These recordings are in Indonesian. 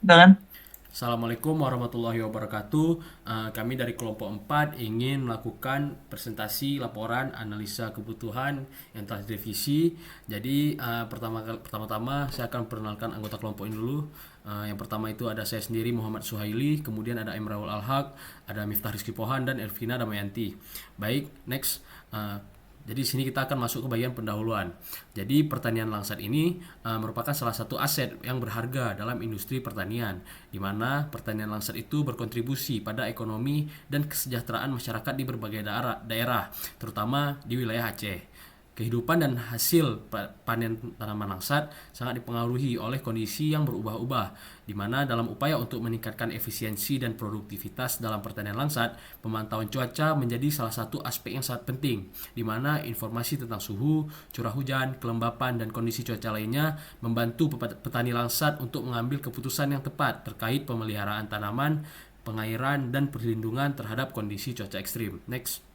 Dengan Assalamualaikum warahmatullahi wabarakatuh. Kami dari kelompok 4 ingin melakukan presentasi laporan analisa kebutuhan yang telah direvisi. Jadi pertama-tama saya akan perkenalkan anggota kelompok ini dulu. Yang pertama itu ada saya sendiri Muhammad Suhaili, kemudian ada Imraul Alhaq, ada Miftah Rizky Pohan dan Elvina Damayanti. Baik, next. Jadi di sini kita akan masuk ke bagian pendahuluan. Jadi pertanian langsat ini merupakan salah satu aset yang berharga dalam industri pertanian, di mana pertanian langsat itu berkontribusi pada ekonomi dan kesejahteraan masyarakat di berbagai daerah, terutama di wilayah Aceh. Kehidupan dan hasil panen tanaman langsat sangat dipengaruhi oleh kondisi yang berubah-ubah, di mana dalam upaya untuk meningkatkan efisiensi dan produktivitas dalam pertanian langsat, pemantauan cuaca menjadi salah satu aspek yang sangat penting, di mana informasi tentang suhu, curah hujan, kelembapan, dan kondisi cuaca lainnya membantu petani langsat untuk mengambil keputusan yang tepat terkait pemeliharaan tanaman, pengairan, dan perlindungan terhadap kondisi cuaca ekstrim. Next.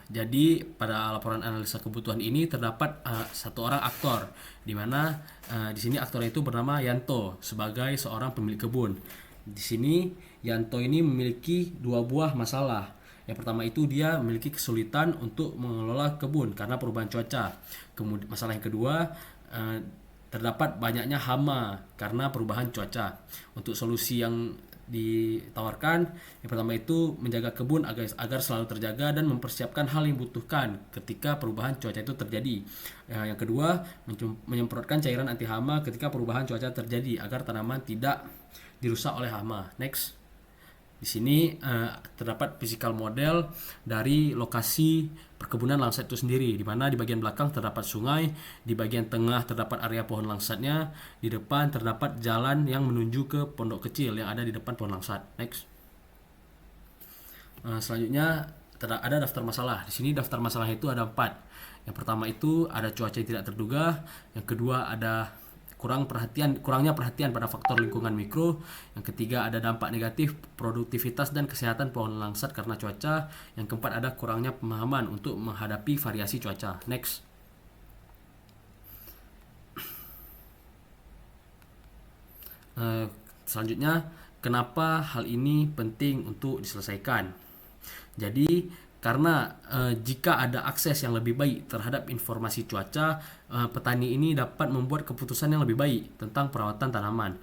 Jadi pada laporan analisa kebutuhan ini terdapat satu orang aktor, di mana di sini aktornya itu bernama Yanto sebagai seorang pemilik kebun. Di sini Yanto ini memiliki dua buah masalah. Yang pertama itu dia memiliki kesulitan untuk mengelola kebun karena perubahan cuaca. Kemudian masalah yang kedua, eh, terdapat banyaknya hama karena perubahan cuaca. Untuk solusi yang ditawarkan, yang pertama itu menjaga kebun agar selalu terjaga dan mempersiapkan hal yang dibutuhkan ketika perubahan cuaca itu terjadi. Yang kedua, menyemprotkan cairan anti hama ketika perubahan cuaca terjadi agar tanaman tidak dirusak oleh hama. Next. Di sini terdapat physical model dari lokasi perkebunan langsat itu sendiri, di mana di bagian belakang terdapat sungai, di bagian tengah terdapat area pohon langsatnya, di depan terdapat jalan yang menuju ke pondok kecil yang ada di depan pohon langsat. Next. Selanjutnya ada daftar masalah. Di sini daftar masalah itu ada 4. Yang pertama itu ada cuaca yang tidak terduga, yang kedua ada kurangnya perhatian pada faktor lingkungan mikro, yang ketiga ada dampak negatif produktivitas dan kesehatan pohon langsat karena cuaca, yang keempat ada kurangnya pemahaman untuk menghadapi variasi cuaca. Next. Eh, Selanjutnya, kenapa hal ini penting untuk diselesaikan? Jadi, karena jika ada akses yang lebih baik terhadap informasi cuaca, petani ini dapat membuat keputusan yang lebih baik tentang perawatan tanaman,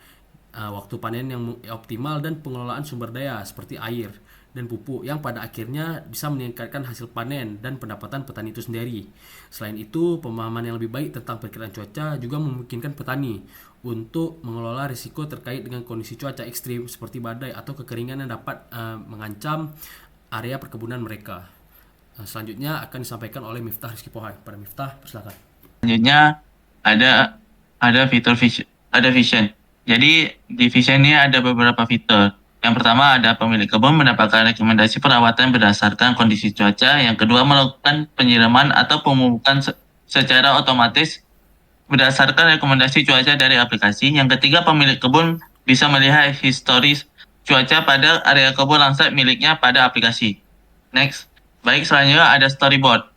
waktu panen yang optimal, dan pengelolaan sumber daya seperti air dan pupuk yang pada akhirnya bisa meningkatkan hasil panen dan pendapatan petani itu sendiri. Selain itu, pemahaman yang lebih baik tentang perkiraan cuaca juga memungkinkan petani untuk mengelola risiko terkait dengan kondisi cuaca ekstrim seperti badai atau kekeringan yang dapat mengancam area perkebunan mereka. Selanjutnya akan disampaikan oleh Miftah Rizky Pohan. Pada Miftah, persilakan. selanjutnya ada ada fitur vision, ada vision. Jadi di vision ini ada beberapa fitur. Yang pertama ada pemilik kebun mendapatkan rekomendasi perawatan berdasarkan kondisi cuaca. Yang kedua melakukan penyiraman atau pemupukan secara otomatis berdasarkan rekomendasi cuaca dari aplikasi. Yang ketiga pemilik kebun bisa melihat historis cuaca pada area kebun langsat miliknya pada aplikasi. Next. Baik, selanjutnya ada storyboard.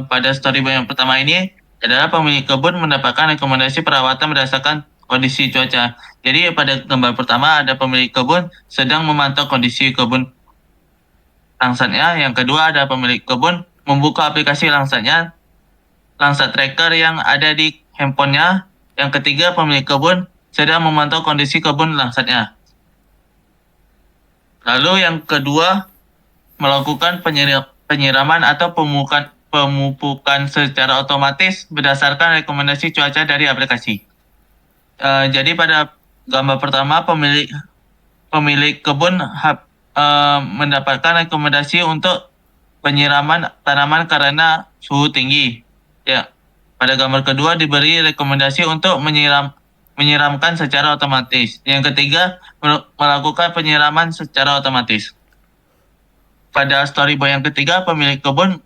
Pada storyboard yang pertama ini adalah pemilik kebun mendapatkan rekomendasi perawatan berdasarkan kondisi cuaca. Jadi pada gambar pertama ada pemilik kebun sedang memantau kondisi kebun langsatnya. Yang kedua ada pemilik kebun membuka aplikasi langsatnya, langsat tracker yang ada di handphonenya. Yang ketiga pemilik kebun sedang memantau kondisi kebun langsatnya. Lalu yang kedua melakukan penyiraman atau pemupukan secara otomatis berdasarkan rekomendasi cuaca dari aplikasi. Jadi pada gambar pertama pemilik kebun mendapatkan rekomendasi untuk penyiraman tanaman karena suhu tinggi. Ya, pada gambar kedua diberi rekomendasi untuk menyiramkan secara otomatis. Yang ketiga melakukan penyiraman secara otomatis. Pada storyboard yang ketiga, pemilik kebun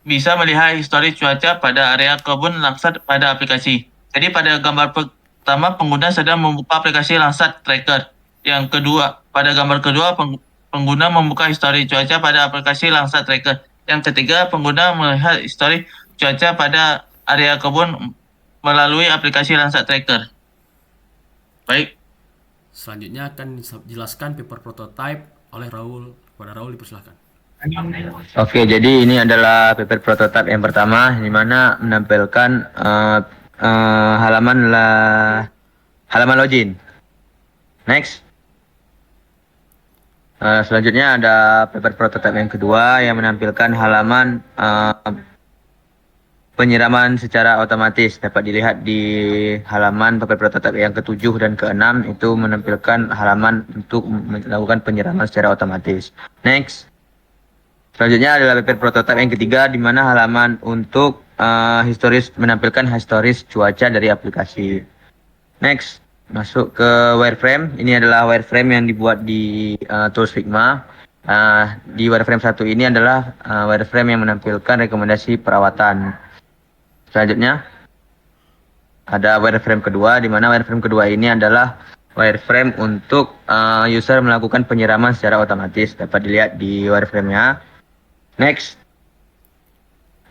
bisa melihat histori cuaca pada area kebun langsat pada aplikasi. Jadi pada gambar pertama, pengguna sedang membuka aplikasi langsat tracker. Yang kedua, pada gambar kedua, pengguna membuka histori cuaca pada aplikasi langsat tracker. Yang ketiga, pengguna melihat histori cuaca pada area kebun melalui aplikasi Landsat Tracker. Baik, Selanjutnya akan dijelaskan paper prototype oleh Raul. Kepada Raul dipersilahkan. Oke, jadi ini adalah paper prototype yang pertama, di mana menampilkan halaman login. Next. Selanjutnya ada paper prototype yang kedua yang menampilkan halaman penyiraman secara otomatis. Dapat dilihat di halaman paper prototype yang ke-7 dan ke-6 itu menampilkan halaman untuk melakukan penyiraman secara otomatis. Next. Selanjutnya adalah paper prototype yang ketiga, di mana halaman untuk menampilkan historis cuaca dari aplikasi. Next, masuk ke wireframe. Ini adalah wireframe yang dibuat di tools Figma. Di wireframe 1 ini adalah wireframe yang menampilkan rekomendasi perawatan. Selanjutnya ada wireframe kedua, di mana wireframe kedua ini adalah wireframe untuk user melakukan penyiraman secara otomatis. Dapat dilihat di wireframe-nya. Next.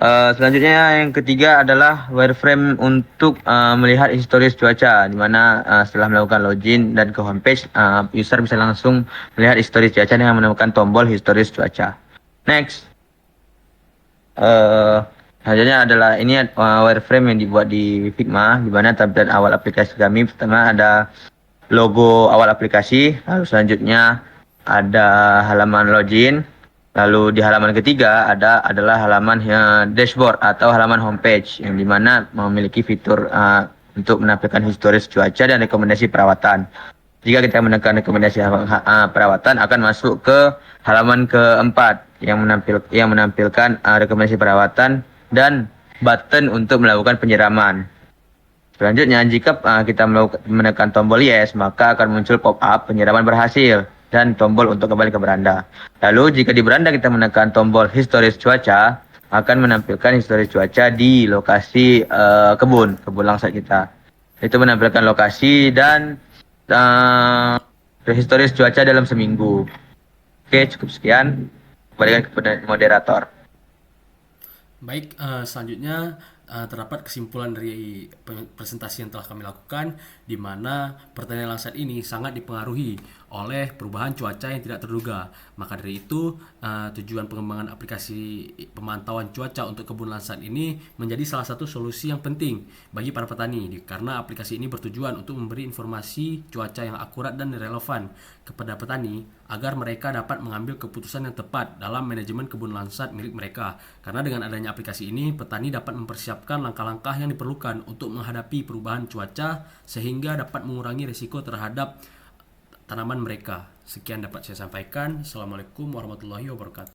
Selanjutnya yang ketiga adalah wireframe untuk melihat historis cuaca, di mana setelah melakukan login dan ke homepage, user bisa langsung melihat historis cuaca dengan menemukan tombol historis cuaca. Next. Selanjutnya adalah ini wireframe yang dibuat di Figma, di mana tampilan awal aplikasi kami pertama ada logo awal aplikasi, lalu selanjutnya ada halaman login. Lalu di halaman ketiga adalah halaman dashboard atau halaman homepage yang dimana memiliki fitur untuk menampilkan historis cuaca dan rekomendasi perawatan. Jika kita menekan rekomendasi perawatan akan masuk ke halaman keempat yang menampilkan rekomendasi perawatan dan button untuk melakukan penyiraman. Selanjutnya jika kita menekan tombol yes, maka akan muncul pop-up penyiraman berhasil dan tombol untuk kembali ke beranda. Lalu jika di beranda kita menekan tombol historis cuaca, akan menampilkan historis cuaca di lokasi kebun Landsat kita. Itu menampilkan lokasi dan historis cuaca dalam seminggu. Oke, cukup sekian. Kembalikan kepada moderator. Baik, selanjutnya terdapat kesimpulan dari presentasi yang telah kami lakukan, di mana pertanian Landsat ini sangat dipengaruhi oleh perubahan cuaca yang tidak terduga. Maka dari itu, tujuan pengembangan aplikasi pemantauan cuaca untuk kebun Landsat ini menjadi salah satu solusi yang penting bagi para petani, karena aplikasi ini bertujuan untuk memberi informasi cuaca yang akurat dan relevan kepada petani agar mereka dapat mengambil keputusan yang tepat dalam manajemen kebun Landsat milik mereka. Karena dengan adanya aplikasi ini, petani dapat mempersiapkan langkah-langkah yang diperlukan untuk menghadapi perubahan cuaca sehingga dapat mengurangi risiko terhadap tanaman mereka. Sekian dapat saya sampaikan. Assalamualaikum warahmatullahi wabarakatuh.